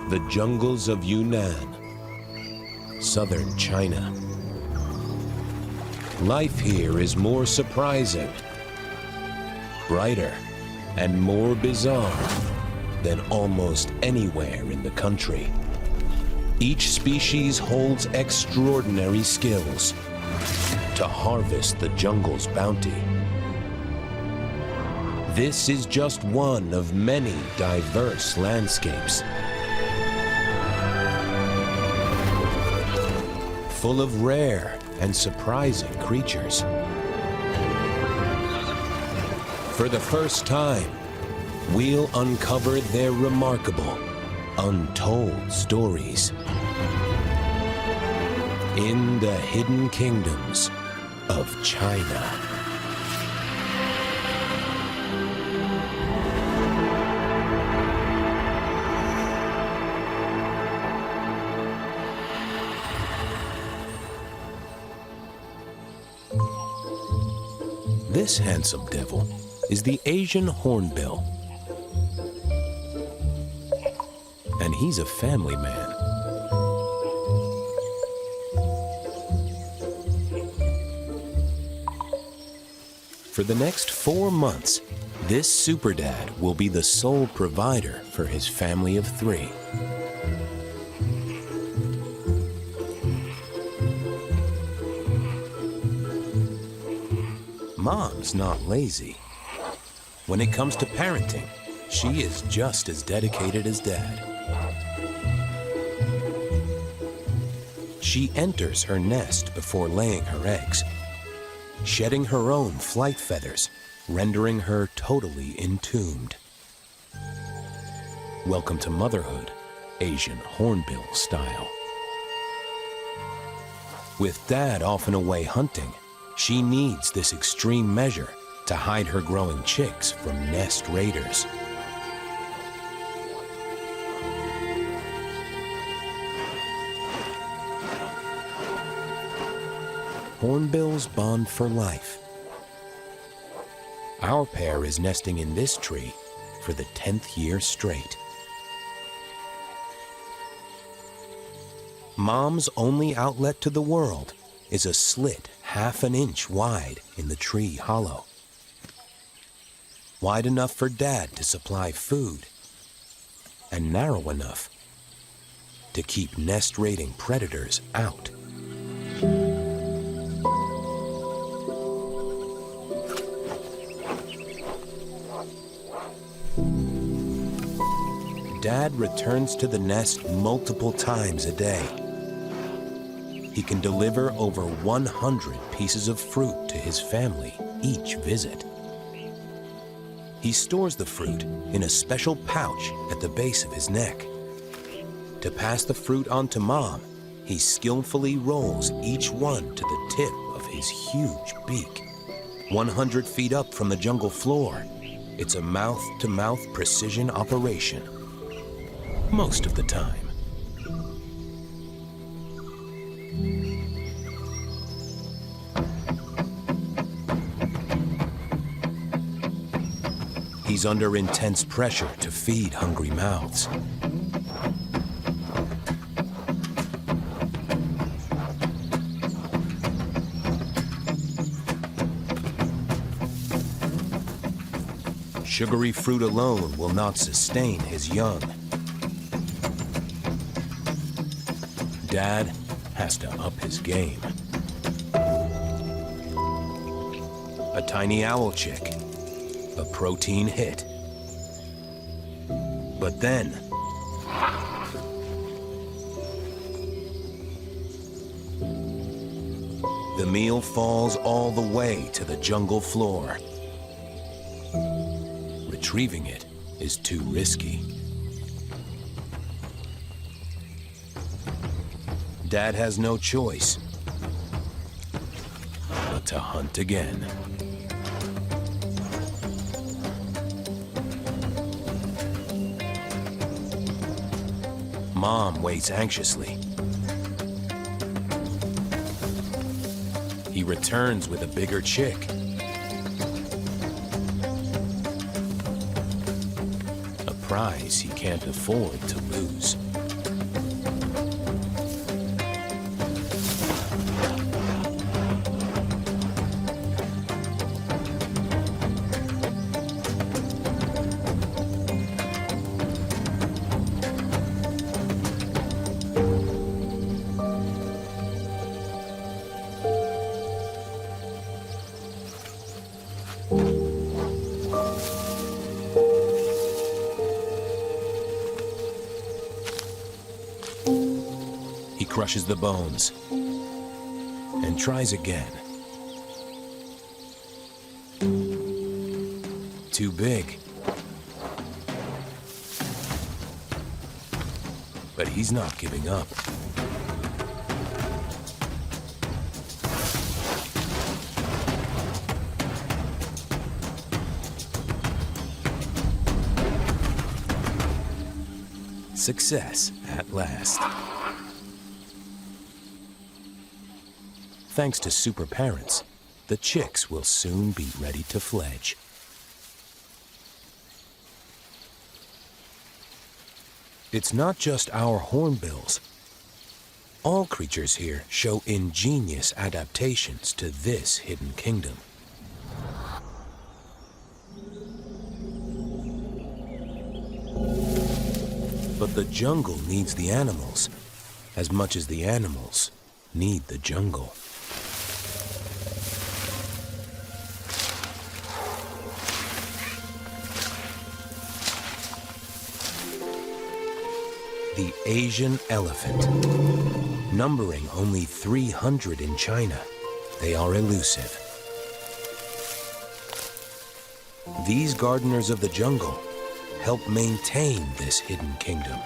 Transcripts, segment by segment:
The jungles of Yunnan, southern China. Life here is more surprising, brighter, and more bizarre than almost anywhere in the country. Each species holds extraordinary skills to harvest the jungle's bounty. This is just one of many diverse landscapes, full of rare and surprising creatures. For the first time, we'll uncover their remarkable, untold stories in the hidden kingdoms of China. This handsome devil is the Asian hornbill, and he's a family man. For the next 4 months, this super dad will be the sole provider for his family of 3. Mom's not lazy. When it comes to parenting, she is just as dedicated as Dad. She enters her nest before laying her eggs, shedding her own flight feathers, rendering her totally entombed. Welcome to motherhood, Asian hornbill style. With Dad off and away hunting, she needs this extreme measure to hide her growing chicks from nest raiders. Hornbills bond for life. Our pair is nesting in this tree for the 10th year straight. Mom's only outlet to the world is a slit half an inch wide in the tree hollow. Wide enough for Dad to supply food, and narrow enough to keep nest-raiding predators out. Dad returns to the nest multiple times a day. He can deliver over 100 pieces of fruit to his family each visit. He stores the fruit in a special pouch at the base of his neck. To pass the fruit on to Mom, he skillfully rolls each one to the tip of his huge beak. 100 feet up from the jungle floor, it's a mouth-to-mouth precision operation. Most of the time. He's under intense pressure to feed hungry mouths. Sugary fruit alone will not sustain his young. Dad has to up his game. A tiny owl chick, a protein hit. But then, the meal falls all the way to the jungle floor. Retrieving it is too risky. Dad has no choice but to hunt again. Mom waits anxiously. He returns with a bigger chick. A prize he can't afford to lose. crushes the bones and tries again. Too big. But he's not giving up. Success at last. Thanks to super parents, the chicks will soon be ready to fledge. It's not just our hornbills. All creatures here show ingenious adaptations to this hidden kingdom. But the jungle needs the animals as much as the animals need the jungle. The Asian elephant. Numbering only 300 in China, they are elusive. These gardeners of the jungle help maintain this hidden kingdom.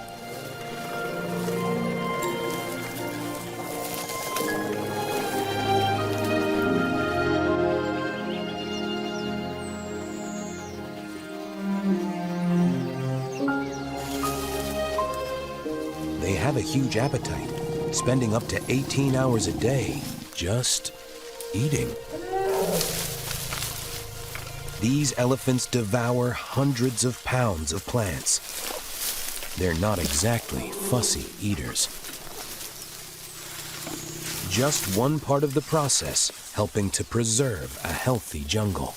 They have a huge appetite, spending up to 18 hours a day just eating. These elephants devour hundreds of pounds of plants. They're not exactly fussy eaters. Just one part of the process helping to preserve a healthy jungle.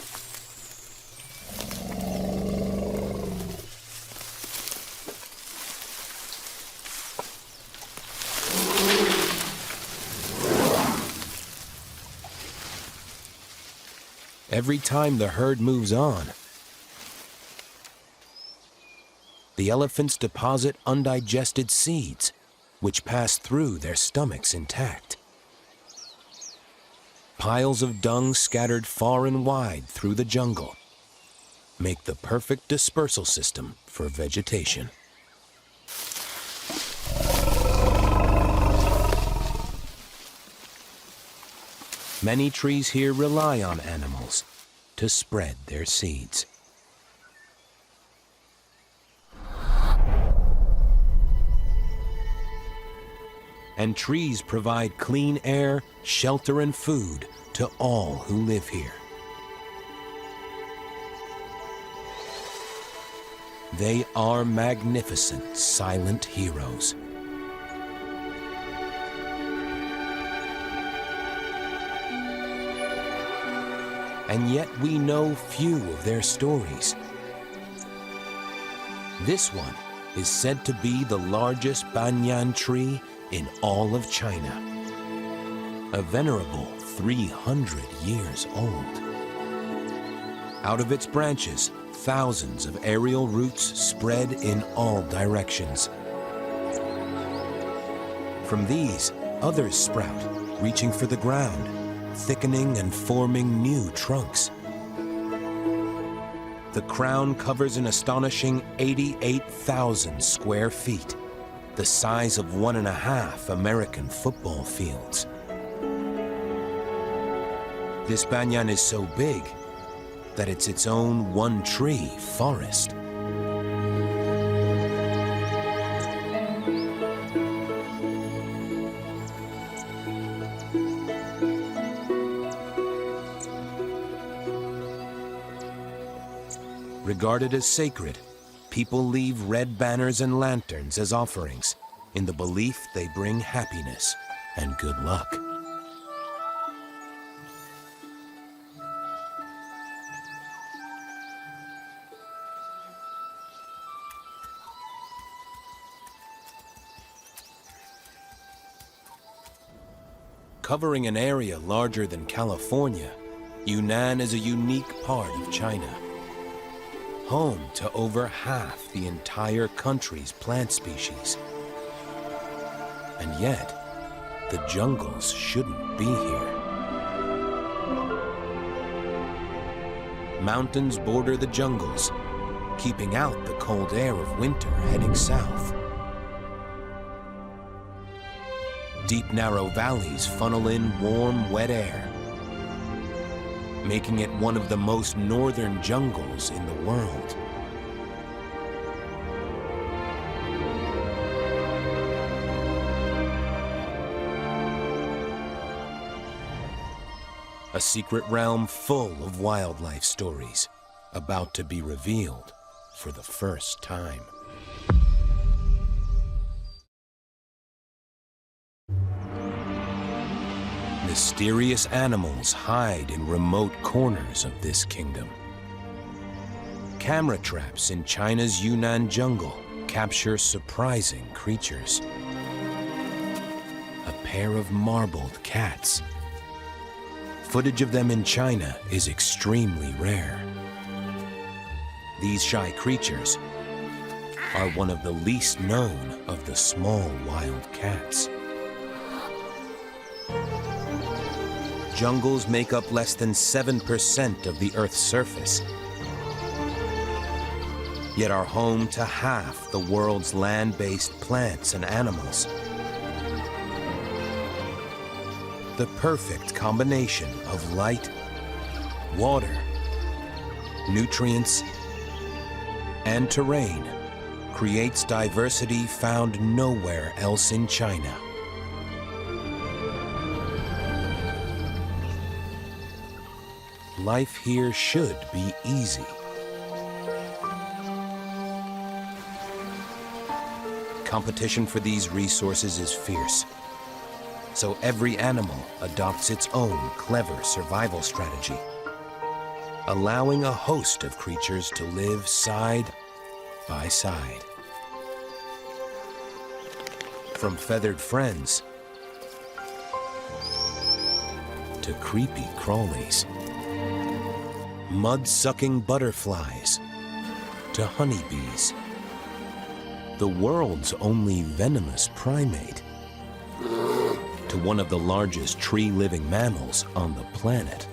Every time the herd moves on, the elephants deposit undigested seeds, which pass through their stomachs intact. Piles of dung scattered far and wide through the jungle make the perfect dispersal system for vegetation. Many trees here rely on animals to spread their seeds. And trees provide clean air, shelter, and food to all who live here. They are magnificent, silent heroes. And yet we know few of their stories. This one is said to be the largest banyan tree in all of China, a venerable 300 years old. Out of its branches, thousands of aerial roots spread in all directions. From these, others sprout, reaching for the ground, thickening and forming new trunks. The crown covers an astonishing 88,000 square feet, the size of 1.5 American football fields. This banyan is so big that it's its own one-tree forest. Regarded as sacred, people leave red banners and lanterns as offerings in the belief they bring happiness and good luck. Covering an area larger than California, Yunnan is a unique part of China, home to over half the entire country's plant species. And yet, the jungles shouldn't be here. Mountains border the jungles, keeping out the cold air of winter heading south. Deep, narrow valleys funnel in warm, wet air, making it one of the most northern jungles in the world. A secret realm full of wildlife stories about to be revealed for the first time. Mysterious animals hide in remote corners of this kingdom. Camera traps in China's Yunnan jungle capture surprising creatures. A pair of marbled cats. Footage of them in China is extremely rare. These shy creatures are one of the least known of the small wild cats. Jungles make up less than 7% of the Earth's surface, yet are home to half the world's land-based plants and animals. The perfect combination of light, water, nutrients, and terrain creates diversity found nowhere else in China. Life here should be easy. Competition for these resources is fierce, so every animal adopts its own clever survival strategy, allowing a host of creatures to live side by side. From feathered friends to creepy crawlies, mud-sucking butterflies to honeybees, the world's only venomous primate to one of the largest tree-living mammals on the planet.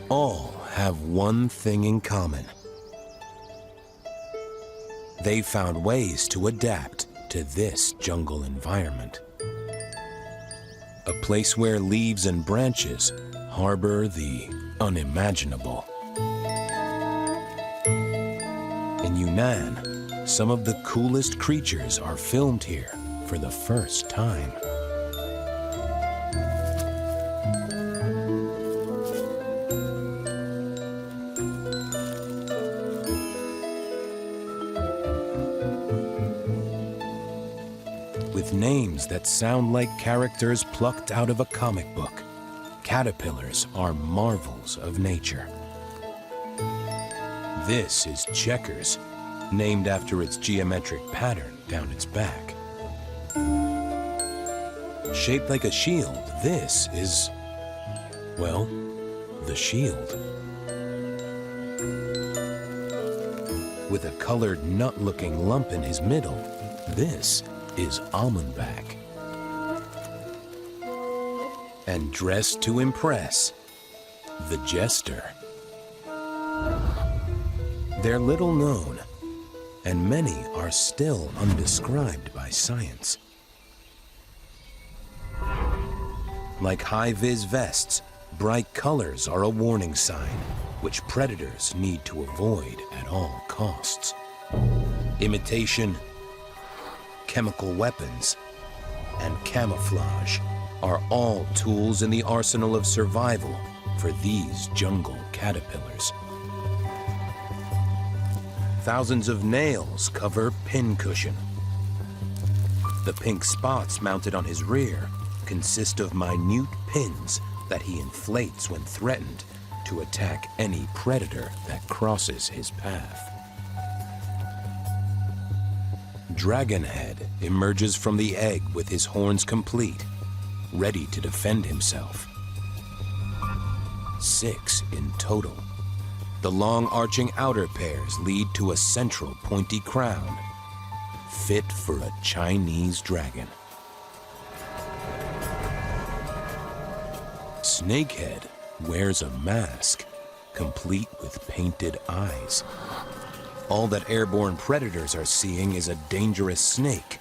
All have one thing in common. They found ways to adapt to this jungle environment. A place where leaves and branches harbor the unimaginable. In Yunnan, some of the coolest creatures are filmed here for the first time. With names that sound like characters plucked out of a comic book, caterpillars are marvels of nature. This is Checkers, named after its geometric pattern down its back. Shaped like a shield, this is, well, the shield. With a colored nut-looking lump in his middle, this is Almondback. And dressed to impress, the Jester. They're little known, and many are still undescribed by science. Like high-vis vests, bright colors are a warning sign, which predators need to avoid at all costs. Imitation, chemical weapons, and camouflage are all tools in the arsenal of survival for these jungle caterpillars. Thousands of nails cover pincushion. The pink spots mounted on his rear consist of minute pins that he inflates when threatened to attack any predator that crosses his path. Dragonhead emerges from the egg with his horns complete, ready to defend himself. 6 in total. The long arching outer pairs lead to a central pointy crown, fit for a Chinese dragon. Snakehead wears a mask, complete with painted eyes. All that airborne predators are seeing is a dangerous snake.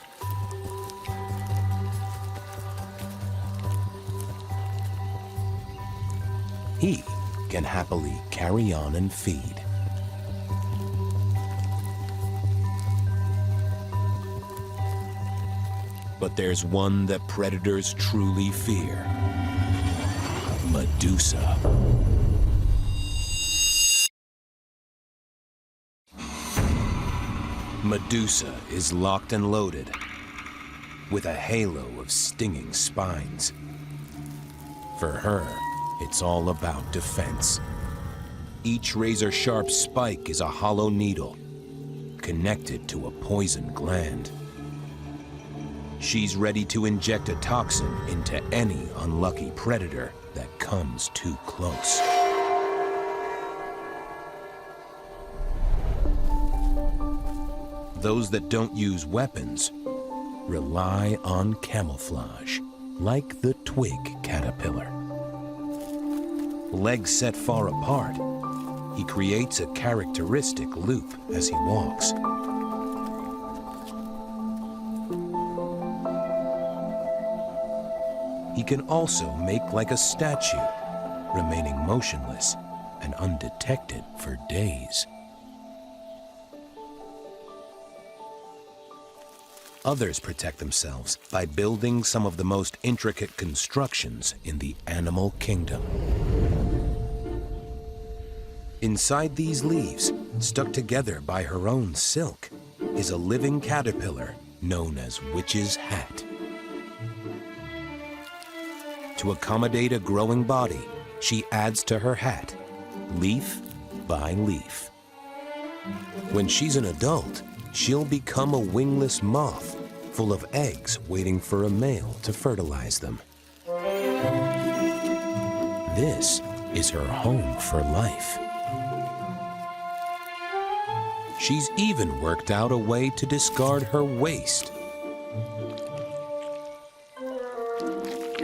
He can happily carry on and feed. But there's one that predators truly fear: Medusa. Medusa is locked and loaded, with a halo of stinging spines. For her, it's all about defense. Each razor-sharp spike is a hollow needle, connected to a poison gland. She's ready to inject a toxin into any unlucky predator that comes too close. Those that don't use weapons rely on camouflage, like the twig caterpillar. Legs set far apart, he creates a characteristic loop as he walks. He can also make like a statue, remaining motionless and undetected for days. Others protect themselves by building some of the most intricate constructions in the animal kingdom. Inside these leaves, stuck together by her own silk, is a living caterpillar known as Witch's Hat. To accommodate a growing body, she adds to her hat, leaf by leaf. When she's an adult, she'll become a wingless moth, full of eggs waiting for a male to fertilize them. This is her home for life. She's even worked out a way to discard her waste.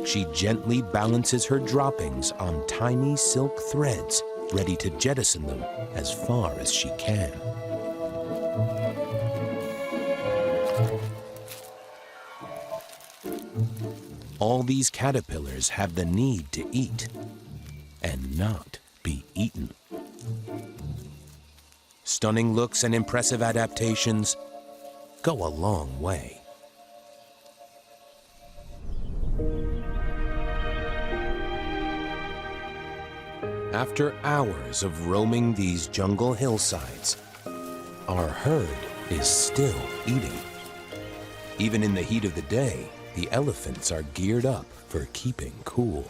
She gently balances her droppings on tiny silk threads, ready to jettison them as far as she can. All these caterpillars have the need to eat and not be eaten. Stunning looks and impressive adaptations go a long way. After hours of roaming these jungle hillsides, our herd is still eating. Even in the heat of the day, the elephants are geared up for keeping cool.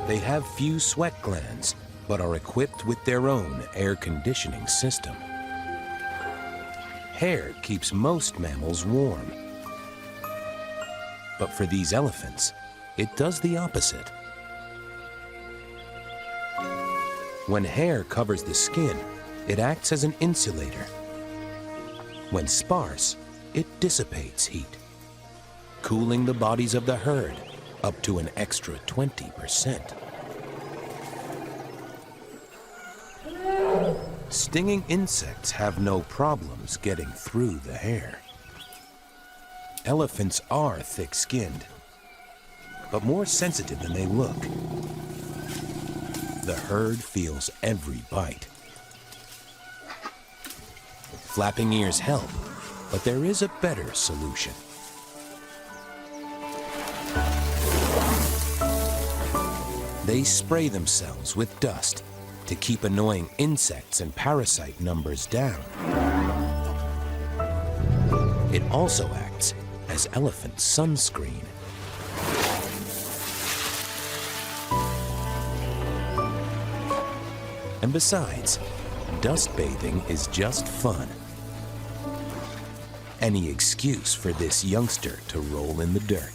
They have few sweat glands, but are equipped with their own air conditioning system. Hair keeps most mammals warm. But for these elephants, it does the opposite. When hair covers the skin, it acts as an insulator. When sparse, it dissipates heat, cooling the bodies of the herd up to an extra 20%. Stinging insects have no problems getting through the hair. Elephants are thick-skinned, but more sensitive than they look. The herd feels every bite. Flapping ears help, but there is a better solution. They spray themselves with dust to keep annoying insects and parasite numbers down. It also acts as elephant sunscreen. And besides, dust bathing is just fun. Any excuse for this youngster to roll in the dirt.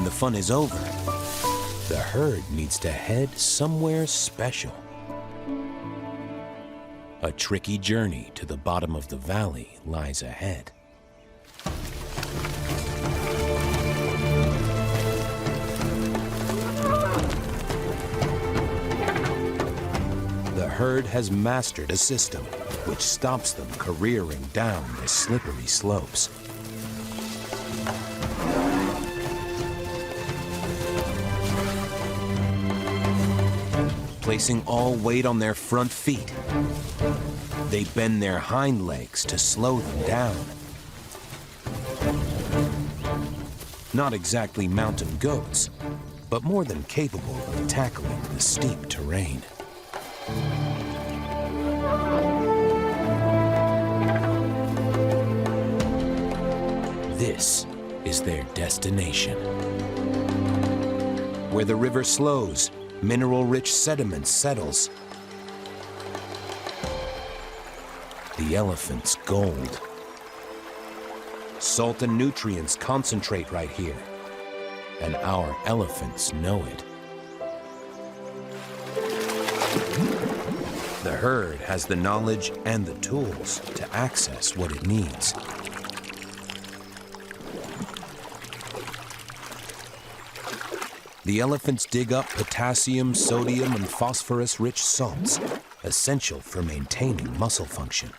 when the fun is over, the herd needs to head somewhere special. A tricky journey to the bottom of the valley lies ahead. The herd has mastered a system which stops them careering down the slippery slopes. Placing all weight on their front feet, they bend their hind legs to slow them down. Not exactly mountain goats, but more than capable of tackling the steep terrain. This is their destination. Where the river slows, mineral-rich sediment settles. The elephant's gold. Salt and nutrients concentrate right here, and our elephants know it. The herd has the knowledge and the tools to access what it needs. The elephants dig up potassium, sodium, and phosphorus-rich salts, essential for maintaining muscle function.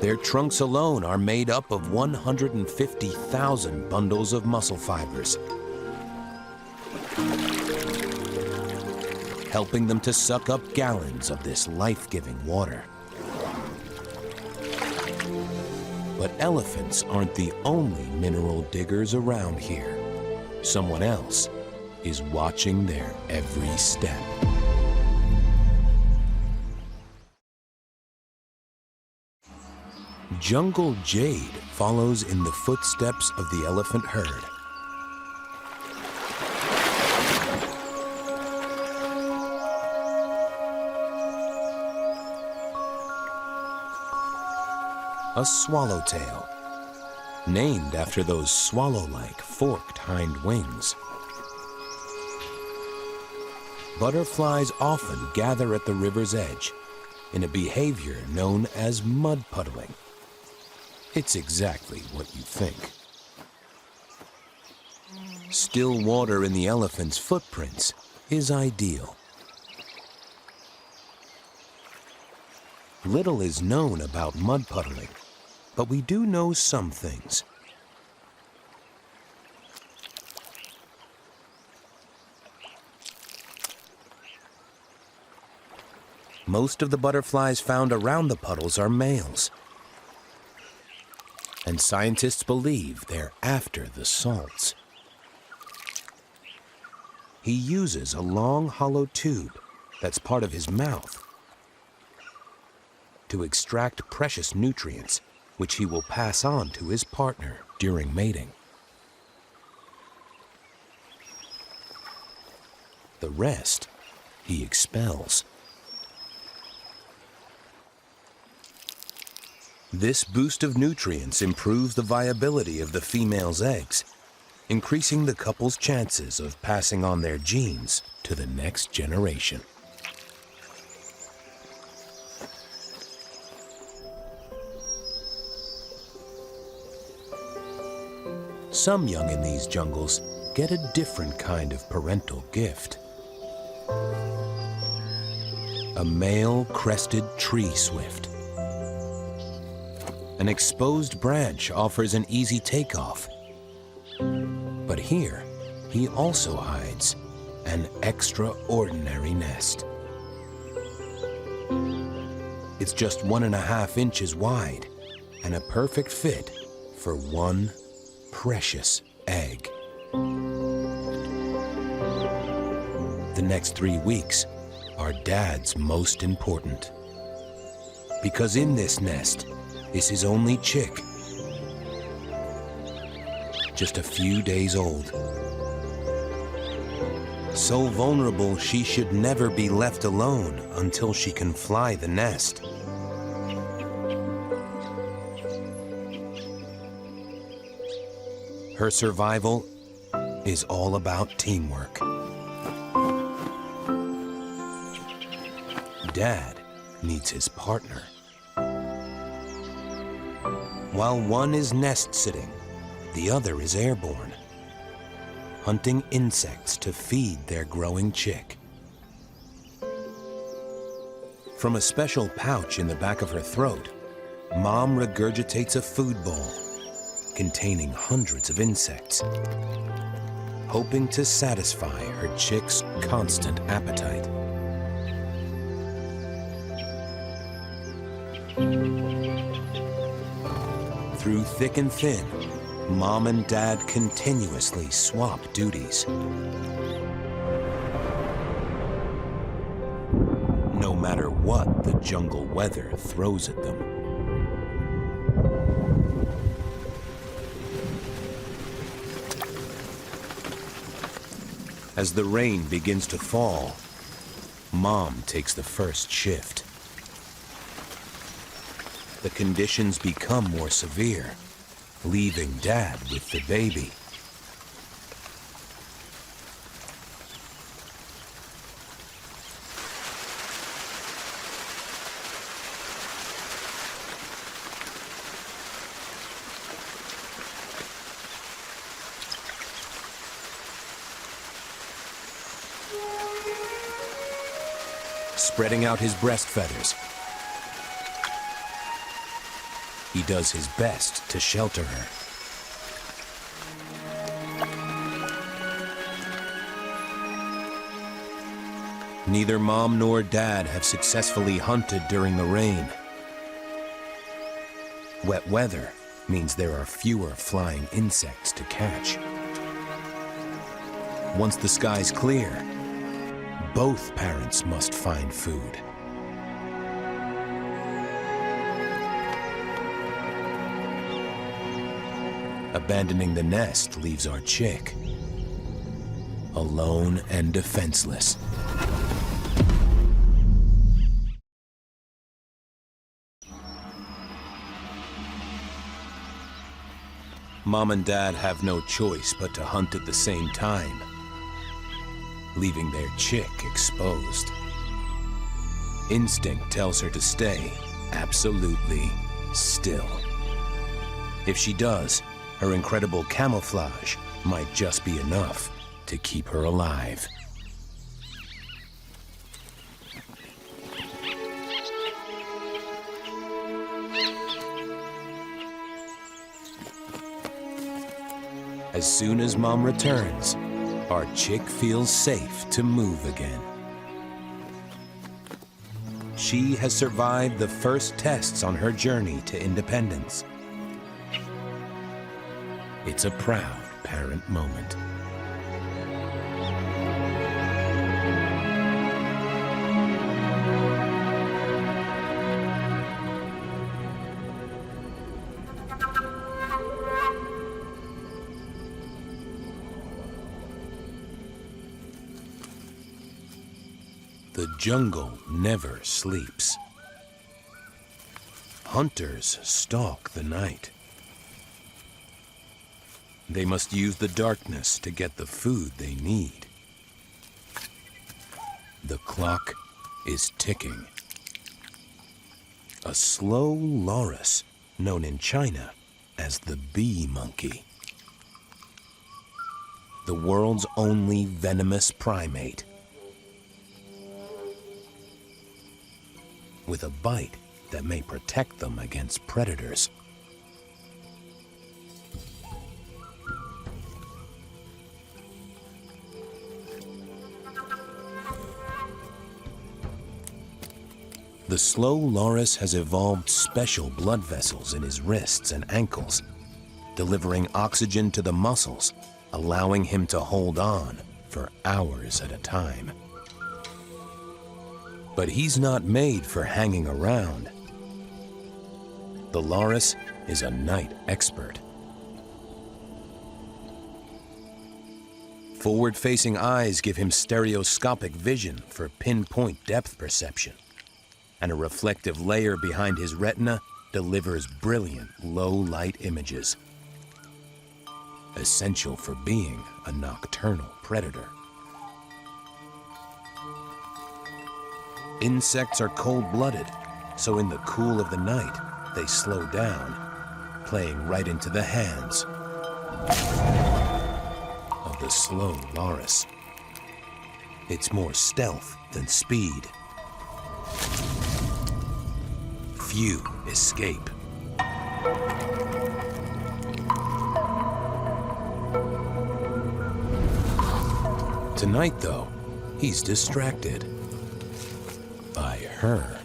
Their trunks alone are made up of 150,000 bundles of muscle fibers, helping them to suck up gallons of this life-giving water. But elephants aren't the only mineral diggers around here. Someone else is watching their every step. Jungle Jade follows in the footsteps of the elephant herd. A swallowtail, named after those swallow-like forked hind wings. Butterflies often gather at the river's edge in a behavior known as mud puddling. It's exactly what you think. Still water in the elephant's footprints is ideal. Little is known about mud puddling, but we do know some things. Most of the butterflies found around the puddles are males, and scientists believe they're after the salts. He uses a long, hollow tube that's part of his mouth to extract precious nutrients, which he will pass on to his partner during mating. The rest he expels. This boost of nutrients improves the viability of the female's eggs, increasing the couple's chances of passing on their genes to the next generation. Some young in these jungles get a different kind of parental gift. A male crested tree swift. An exposed branch offers an easy takeoff. But here, he also hides an extraordinary nest. It's just 1.5 inches wide and a perfect fit for one precious egg. The next 3 weeks are Dad's most important. Because in this nest is his only chick, just a few days old. So vulnerable, she should never be left alone until she can fly the nest. Her survival is all about teamwork. Dad needs his partner. While one is nest sitting, the other is airborne, hunting insects to feed their growing chick. From a special pouch in the back of her throat, Mom regurgitates a food bowl containing hundreds of insects, hoping to satisfy her chick's constant appetite. Through thick and thin, Mom and Dad continuously swap duties. No matter what the jungle weather throws at them. As the rain begins to fall, Mom takes the first shift. The conditions become more severe, leaving Dad with the baby. Spreading out his breast feathers, he does his best to shelter her. Neither Mom nor Dad have successfully hunted during the rain. Wet weather means there are fewer flying insects to catch. Once the skies clear, both parents must find food. Abandoning the nest leaves our chick alone and defenseless. Mom and Dad have no choice but to hunt at the same time, leaving their chick exposed. Instinct tells her to stay absolutely still. If she does, her incredible camouflage might just be enough to keep her alive. As soon as Mom returns, our chick feels safe to move again. She has survived the first tests on her journey to independence. It's a proud parent moment. The jungle never sleeps. Hunters stalk the night. They must use the darkness to get the food they need. The clock is ticking. A slow loris, known in China as the bee monkey. The world's only venomous primate. With a bite that may protect them against predators. The slow loris has evolved special blood vessels in his wrists and ankles, delivering oxygen to the muscles, allowing him to hold on for hours at a time. But he's not made for hanging around. The loris is a night expert. Forward-facing eyes give him stereoscopic vision for pinpoint depth perception, and a reflective layer behind his retina delivers brilliant low-light images. essential for being a nocturnal predator. Insects are cold-blooded, so in the cool of the night, they slow down, playing right into the hands of the slow loris. It's more stealth than speed. Few escape. Tonight, though, he's distracted by her.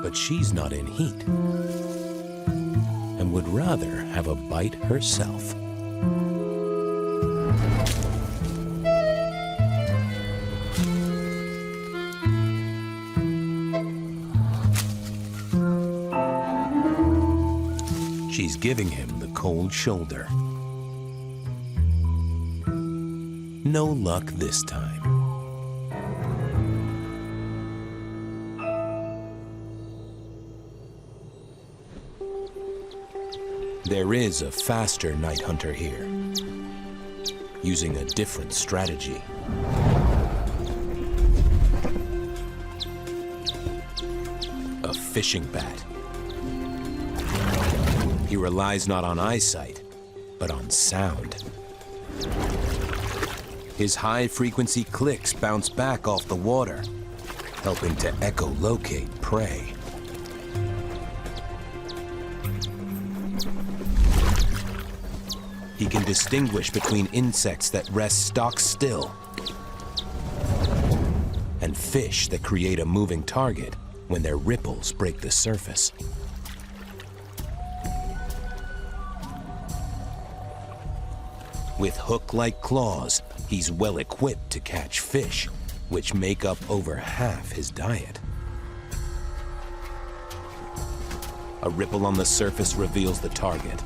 But she's not in heat and would rather have a bite herself. She's giving him the cold shoulder. No luck this time. There is a faster night hunter here, using a different strategy. A fishing bat. He relies not on eyesight, but on sound. His high-frequency clicks bounce back off the water, helping to echolocate prey. He can distinguish between insects that rest stock still and fish that create a moving target when their ripples break the surface. With hook-like claws, he's well equipped to catch fish, which make up over half his diet. A ripple on the surface reveals the target.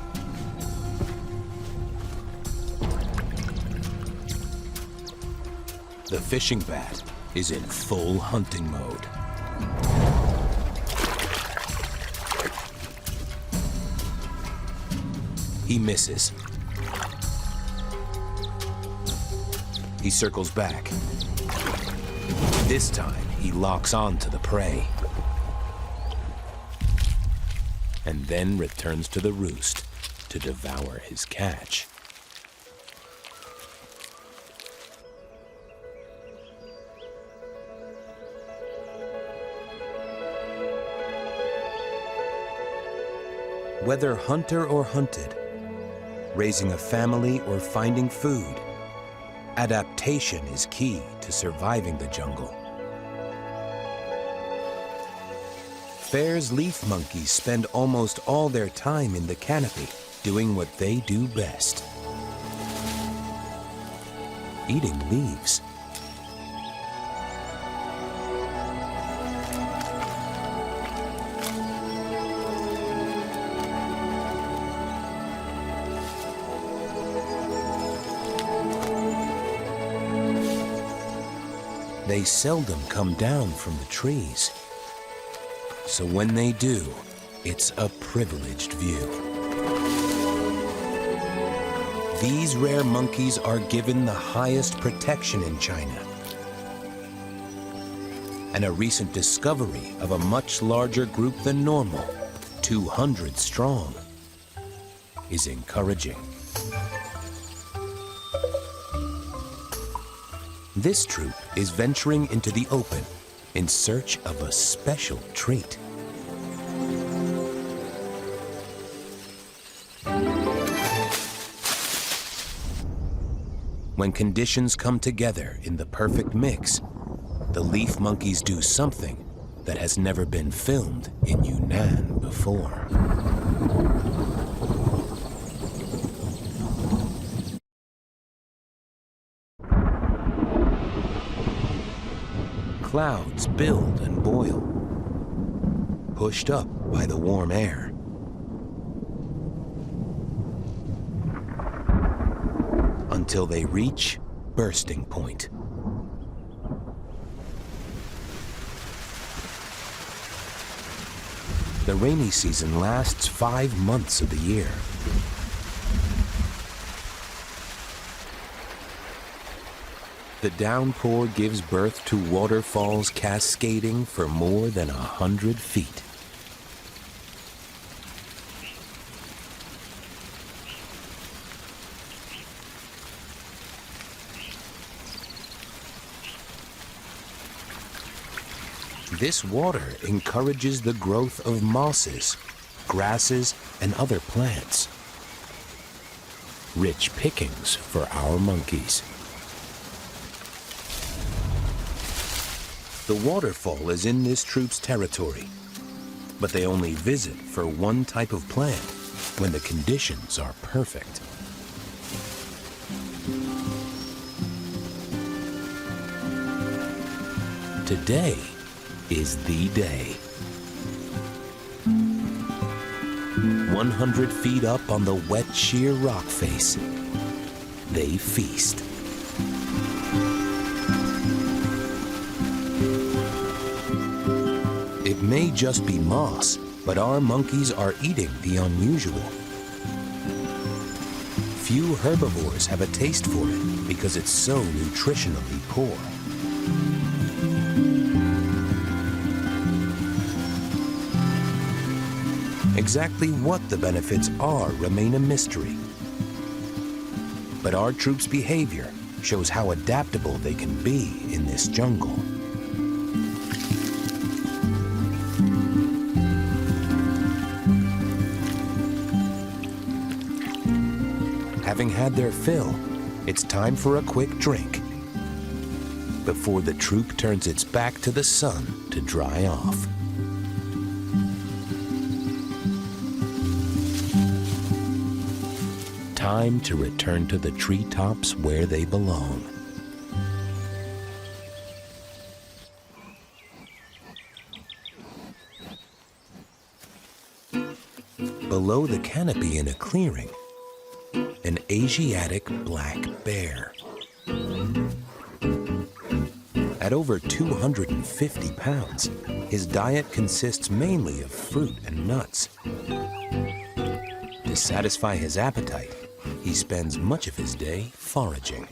The fishing bat is in full hunting mode. He misses. He circles back. This time, he locks on to the prey. And then returns to the roost to devour his catch. Whether hunter or hunted, raising a family or finding food, adaptation is key to surviving the jungle. Fair's leaf monkeys spend almost all their time in the canopy, doing what they do best: eating leaves. They seldom come down from the trees. So when they do, it's a privileged view. These rare monkeys are given the highest protection in China. And a recent discovery of a much larger group than normal, 200 strong, is encouraging. This troop is venturing into the open in search of a special treat. When conditions come together in the perfect mix, the leaf monkeys do something that has never been filmed in Yunnan before. Clouds build and boil, pushed up by the warm air. Until they reach bursting point. The rainy season lasts 5 months of the year. The downpour gives birth to waterfalls cascading for more than 100 feet. This water encourages the growth of mosses, grasses, and other plants. Rich pickings for our monkeys. The waterfall is in this troop's territory, but they only visit for one type of plant when the conditions are perfect. Today is the day. 100 feet up on the wet, sheer rock face, they feast. It may just be moss, but our monkeys are eating the unusual. Few herbivores have a taste for it because it's so nutritionally poor. Exactly what the benefits are remain a mystery. But our troops' behavior shows how adaptable they can be in this jungle. Having had their fill, it's time for a quick drink before the troop turns its back to the sun to dry off. Time to return to the treetops where they belong. Below the canopy in a clearing, an Asiatic black bear. At over 250 pounds, his diet consists mainly of fruit and nuts. To satisfy his appetite, he spends much of his day foraging.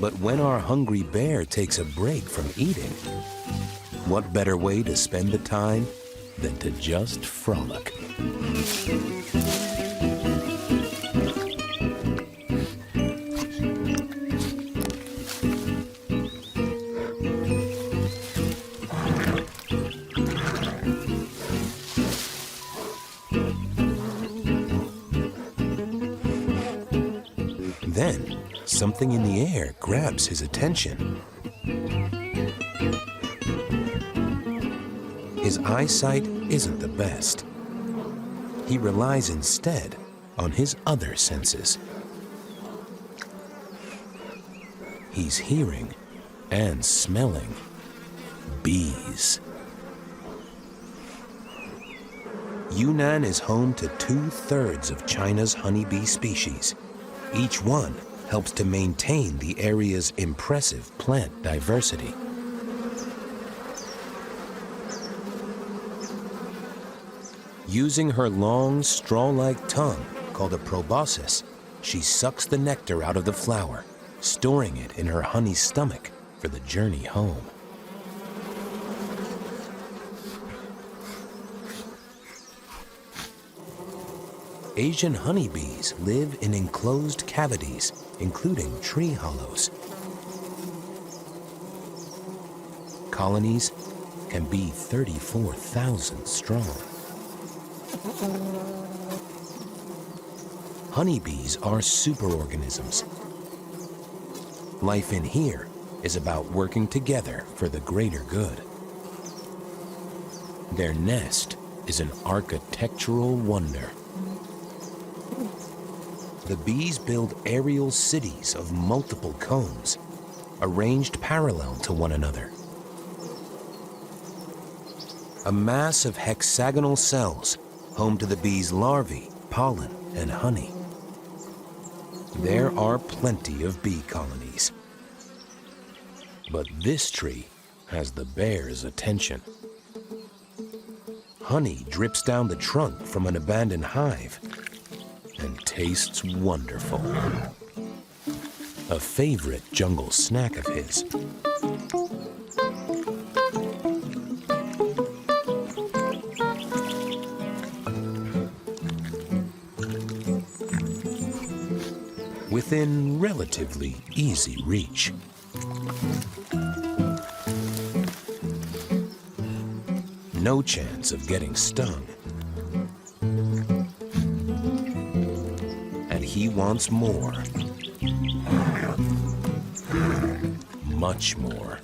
But when our hungry bear takes a break from eating, what better way to spend the time than to just frolic? Then, something in the air grabs his attention. His eyesight isn't the best. He relies instead on his other senses. He's hearing and smelling bees. Yunnan is home to 2/3 of China's honeybee species. Each one helps to maintain the area's impressive plant diversity. Using her long, straw-like tongue, called a proboscis, she sucks the nectar out of the flower, storing it in her honey stomach for the journey home. Asian honeybees live in enclosed cavities, including tree hollows. Colonies can be 34,000 strong. Honeybees are superorganisms. Life in here is about working together for the greater good. Their nest is an architectural wonder. The bees build aerial cities of multiple combs, arranged parallel to one another. A mass of hexagonal cells, home to the bees' larvae, pollen, and honey. There are plenty of bee colonies. But this tree has the bear's attention. Honey drips down the trunk from an abandoned hive and tastes wonderful. A favorite jungle snack of his. Within relatively easy reach. No chance of getting stung. And he wants more. Much more.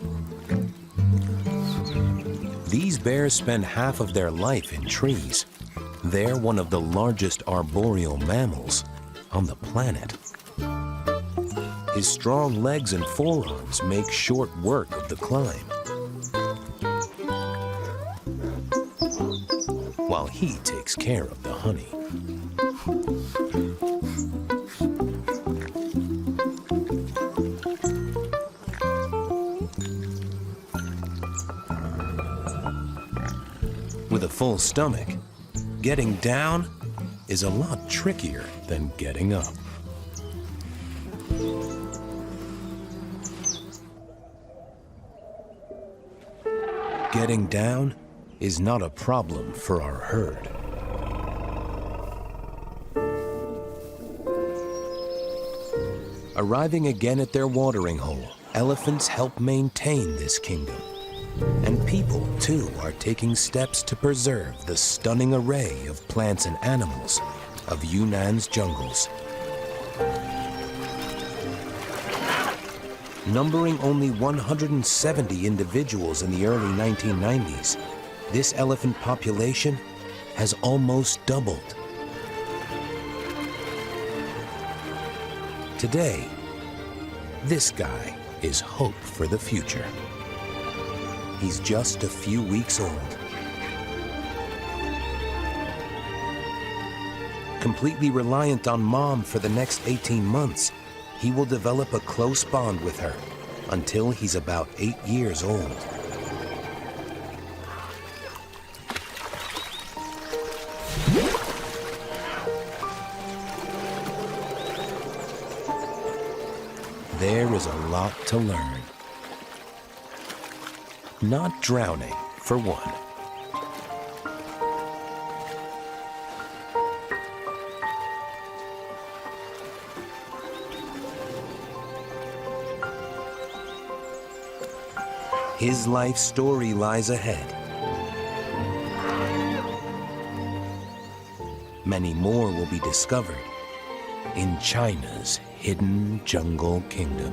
These bears spend half of their life in trees. They're one of the largest arboreal mammals on the planet. His strong legs and forearms make short work of the climb, while he takes care of the honey. With a full stomach, getting down is a lot trickier than getting up. Getting down is not a problem for our herd. Arriving again at their watering hole, elephants help maintain this kingdom. And people, too, are taking steps to preserve the stunning array of plants and animals of Yunnan's jungles. Numbering only 170 individuals in the early 1990s, this elephant population has almost doubled. Today, this guy is hope for the future. He's just a few weeks old. Completely reliant on Mom for the next 18 months, he will develop a close bond with her until he's about 8 years old. There is a lot to learn. Not drowning, for one. His life story lies ahead. Many more will be discovered in China's hidden jungle kingdom.